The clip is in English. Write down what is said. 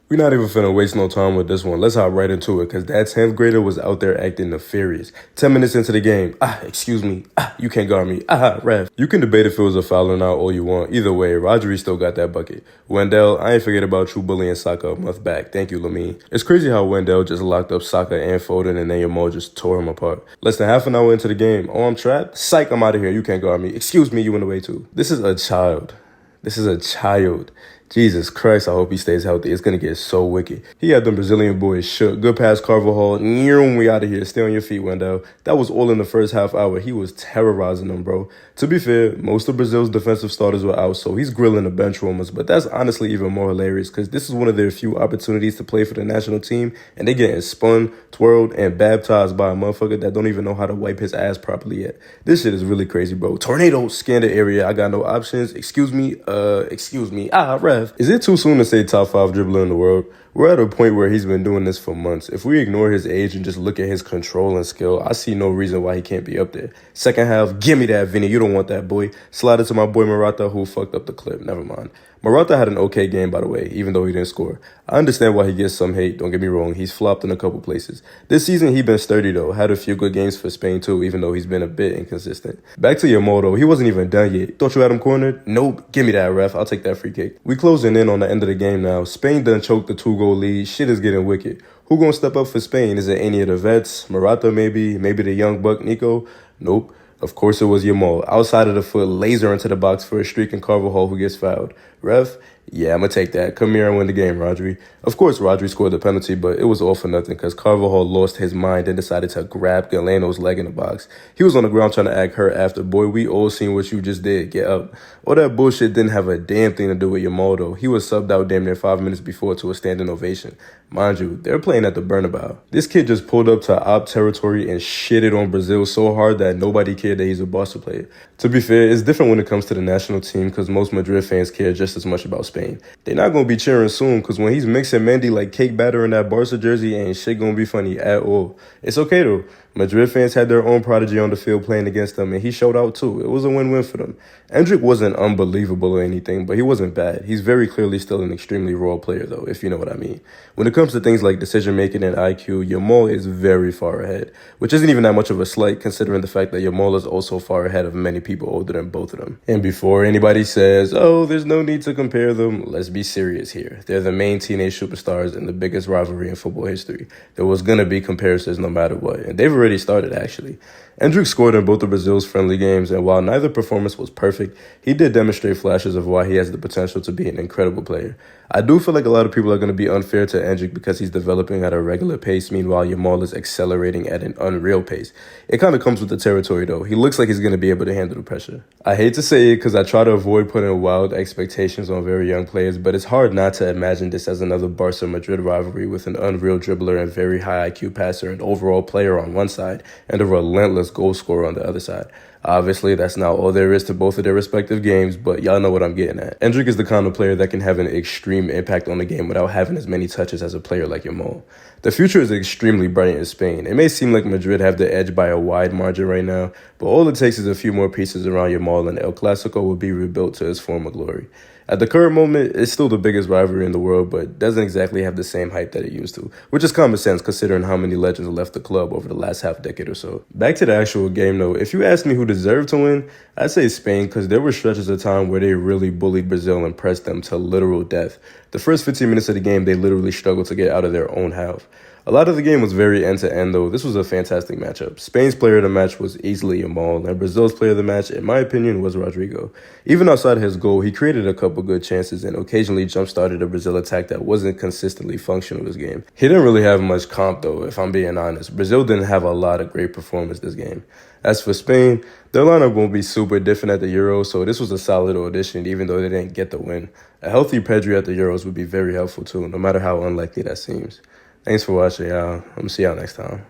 We're not even finna waste no time with this one. Let's hop right into it, because that 10th grader was out there acting nefarious. 10 minutes into the game, excuse me, you can't guard me, ref. You can debate if it was a foul or not all you want. Either way, Rodri still got that bucket. Wendell, I ain't forget about you bullying Saka a month back. Thank you, Lamine. It's crazy how Wendell just locked up Saka and Foden, and then Yamal just tore him apart. Less than half an hour into the game, oh, I'm trapped? Psych, I'm out of here, you can't guard me. Excuse me, you went away too. This is a child. Jesus Christ, I hope he stays healthy. It's going to get so wicked. He had them Brazilian boys shook. Good pass, Carvajal. We out of here. Stay on your feet, Wendell. That was all in the first half hour. He was terrorizing them, bro. To be fair, most of Brazil's defensive starters were out, so he's grilling the bench warmers. But that's honestly even more hilarious, because this is one of their few opportunities to play for the national team, and they getting spun, twirled, and baptized by a motherfucker that don't even know how to wipe his ass properly yet. This shit is really crazy, bro. Tornado, scan the area. I got no options. Excuse me, ref. Is it too soon to say top 5 dribbler in the world? We're at a point where he's been doing this for months. If we ignore his age and just look at his control and skill, I see no reason why he can't be up there. Second half, give me that, Vinny. You don't want that, boy. Slide it to my boy Morata, who fucked up the clip. Never mind. Morata had an okay game, by the way, even though he didn't score. I understand why he gets some hate, don't get me wrong. He's flopped in a couple places. This season, he's been sturdy, though. Had a few good games for Spain, too, even though he's been a bit inconsistent. Back to Yamal, though. He wasn't even done yet. Thought you had him cornered? Nope. Give me that, ref. I'll take that free kick. We closing in on the end of the game now. Spain done choked the 2-goal lead. Shit is getting wicked. Who gonna step up for Spain? Is it any of the vets? Morata, maybe? Maybe the young buck, Nico? Nope. Of course it was Yamal. Outside of the foot, laser into the box for a streak, and Carvajal who gets fouled. Ref? Yeah, I'm going to take that. Come here and win the game, Rodri. Of course, Rodri scored the penalty, but it was all for nothing because Carvajal lost his mind and decided to grab Galeno's leg in the box. He was on the ground trying to act hurt after. Boy, we all seen what you just did. Get up. All that bullshit didn't have a damn thing to do with Yamal, though. He was subbed out damn near 5 minutes before to a standing ovation. Mind you, they're playing at the Bernabeu. This kid just pulled up to op territory and shitted on Brazil so hard that nobody cared that he's a Barca player. To be fair, it's different when it comes to the national team because most Madrid fans care just as much about Spain. They're not going to be cheering soon because when he's mixing Mendy like cake batter in that Barca jersey, ain't shit going to be funny at all. It's okay though. Madrid fans had their own prodigy on the field playing against them, and he showed out too. It was a win-win for them. Endrick wasn't unbelievable or anything, but he wasn't bad. He's very clearly still an extremely raw player, though, if you know what I mean. When it comes to things like decision-making and IQ, Yamal is very far ahead, which isn't even that much of a slight considering the fact that Yamal is also far ahead of many people older than both of them. And before anybody says, oh, there's no need to compare them, let's be serious here. They're the main teenage superstars in the biggest rivalry in football history. There was going to be comparisons no matter what, and they've already started, actually. Endrick scored in both of Brazil's friendly games, and while neither performance was perfect, he did demonstrate flashes of why he has the potential to be an incredible player. I do feel like a lot of people are going to be unfair to Endrick because he's developing at a regular pace, meanwhile Yamal is accelerating at an unreal pace. It kind of comes with the territory, though. He looks like he's going to be able to handle the pressure. I hate to say it because I try to avoid putting wild expectations on very young players, but it's hard not to imagine this as another Barca-Madrid rivalry with an unreal dribbler and very high IQ passer and overall player on one side and a relentless goal scorer on the other side. Obviously, that's not all there is to both of their respective games, but y'all know what I'm getting at. Endrick is the kind of player that can have an extreme impact on the game without having as many touches as a player like Yamal. The future is extremely bright in Spain. It may seem like Madrid have the edge by a wide margin right now, but all it takes is a few more pieces around Yamal and El Clasico will be rebuilt to its former glory. At the current moment, it's still the biggest rivalry in the world, but doesn't exactly have the same hype that it used to, which is common sense considering how many legends left the club over the last half decade or so. Back to the actual game though, if you ask me who deserved to win, I'd say Spain because there were stretches of time where they really bullied Brazil and pressed them to literal death. The first 15 minutes of the game, they literally struggled to get out of their own half. A lot of the game was very end-to-end, though. This was a fantastic matchup. Spain's player of the match was easily Yamal, and Brazil's player of the match, in my opinion, was Rodrigo. Even outside of his goal, he created a couple good chances and occasionally jump-started a Brazil attack that wasn't consistently functional this game. He didn't really have much comp, though, if I'm being honest. Brazil didn't have a lot of great performance this game. As for Spain, their lineup won't be super different at the Euros, so this was a solid audition even though they didn't get the win. A healthy Pedri at the Euros would be very helpful too, no matter how unlikely that seems. Thanks for watching, y'all. I'm gonna see y'all next time.